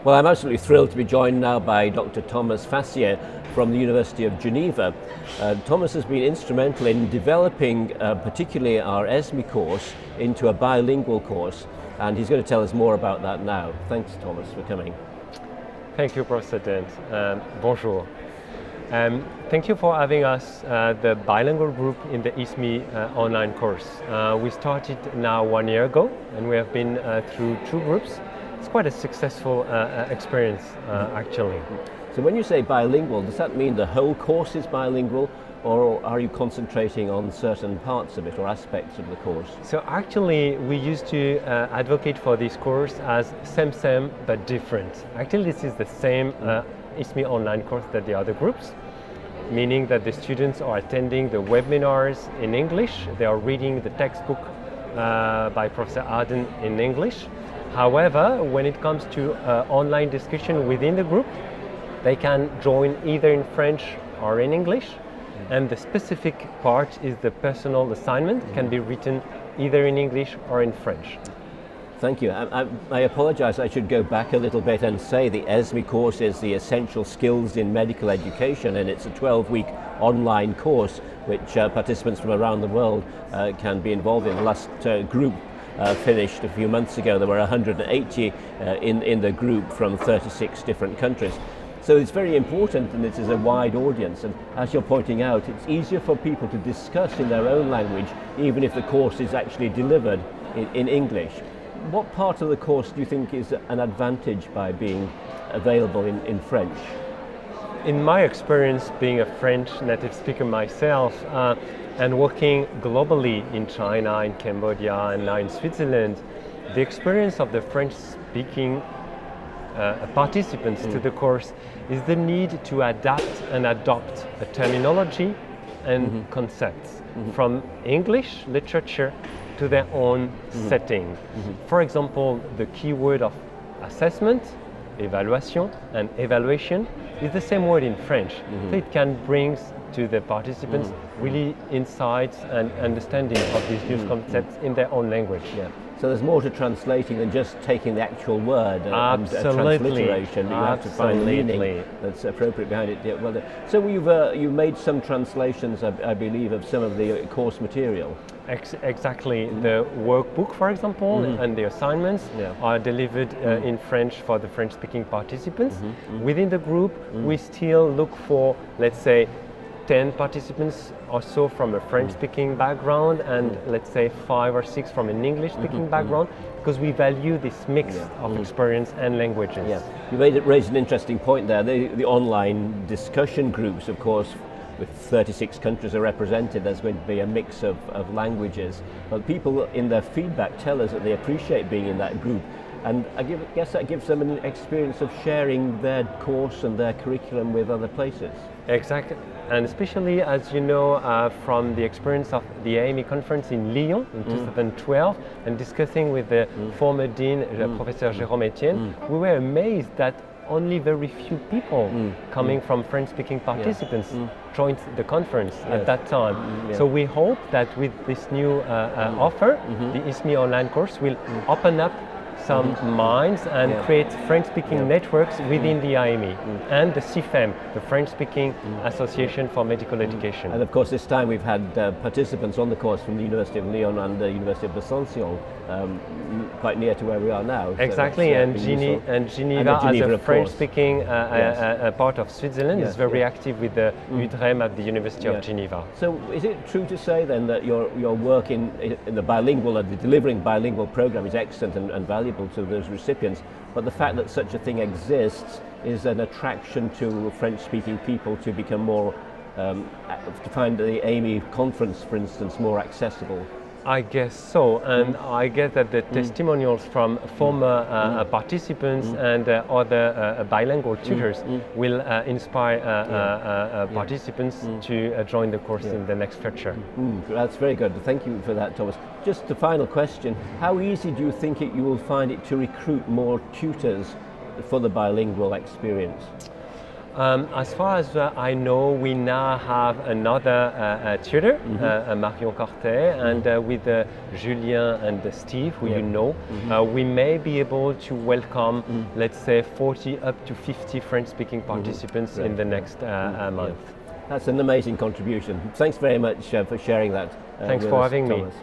Well, I'm absolutely thrilled to be joined now by Dr. Thomas Fassier from the University of Geneva. Thomas has been instrumental in developing particularly our ESME course into a bilingual course, and he's going to tell us more about that now. Thanks, Thomas, for coming. Thank you, Professor Dent. Bonjour. Thank you for having us, the bilingual group in the ESME online course. We started now 1 year ago, and we have been through 2 groups. It's quite a successful experience, actually. So when you say bilingual, does that mean the whole course is bilingual, or are you concentrating on certain parts of it or aspects of the course? So actually, we used to advocate for this course as same but different. Actually, this is the same ESME online course that the other groups, meaning that the students are attending the webinars in English, they are reading the textbook by Professor Arden in English. However, when it comes to online discussion within the group, they can join either in French or in English, and the specific part is the personal assignment can be written either in English or in French. Thank you. I apologize, I should go back a little bit and say the ESME course is the Essential Skills in Medical Education, and it's a 12-week online course which participants from around the world can be involved in. The last group finished a few months ago. There were 180 in the group from 36 different countries. So it's very important, and this is a wide audience, and as you're pointing out, it's easier for people to discuss in their own language, even if the course is actually delivered in English. What part of the course do you think is an advantage by being available in French? In my experience, being a French native speaker myself, and working globally in China, in Cambodia, and now in Switzerland, the experience of the French-speaking participants to the course is the need to adapt and adopt a terminology and concepts from English literature to their own setting. For example, the keyword of assessment, evaluation, and evaluation is the same word in French. So it can bring to the participants really insights and understanding of these new concepts in their own language. Yeah. So there's more to translating than just taking the actual word and transliteration. You have to find meaning that's appropriate behind it. Yeah, well, so you've made some translations, I believe, of some of the course material. Exactly. The workbook, for example, and the assignments are delivered in French for the French-speaking participants. Within the group, we still look for, let's say, 10 participants or so from a French-speaking background, and let's say 5 or 6 from an English-speaking background, because we value this mix of experience and languages. Yeah. You raised an interesting point there. The online discussion groups, of course, with 36 countries are represented, there's going to be a mix of languages. But people in their feedback tell us that they appreciate being in that group. And I guess that gives them an experience of sharing their course and their curriculum with other places. Exactly. And especially, as you know, from the experience of the AMEE conference in Lyon in 2012, and discussing with the former dean, Professor Jérôme Etienne, we were amazed that only very few people coming from French-speaking participants joined the conference at that time. So we hope that with this new offer, the ESME online course will open up some minds and create French-speaking networks within the AMEE and the CFEM, the French-speaking Association for Medical Education. And of course this time we've had participants on the course from the University of Lyon and the University of Besançon, quite near to where we are now. Exactly, so and Geneva as a French-speaking part of Switzerland is very active with the UDREM at the University of Geneva. So is it true to say then that your work in the bilingual, the delivering bilingual program is excellent and valuable to those recipients, but the fact that such a thing exists is an attraction to French-speaking people to become more, to find the AMEE conference, for instance, more accessible? I guess so, and I guess that the testimonials from former participants and other bilingual tutors will inspire participants to join the course in the next future. That's very good. Thank you for that, Thomas. Just a final question. How easy do you think you will find it to recruit more tutors for the bilingual experience? As far as I know, we now have another tutor, Marion Cortet, and with Julien and Steve, who you know, we may be able to welcome, let's say, 40 up to 50 French-speaking participants in the next month. That's an amazing contribution. Thanks very much for sharing that. Thanks for having me. Thomas.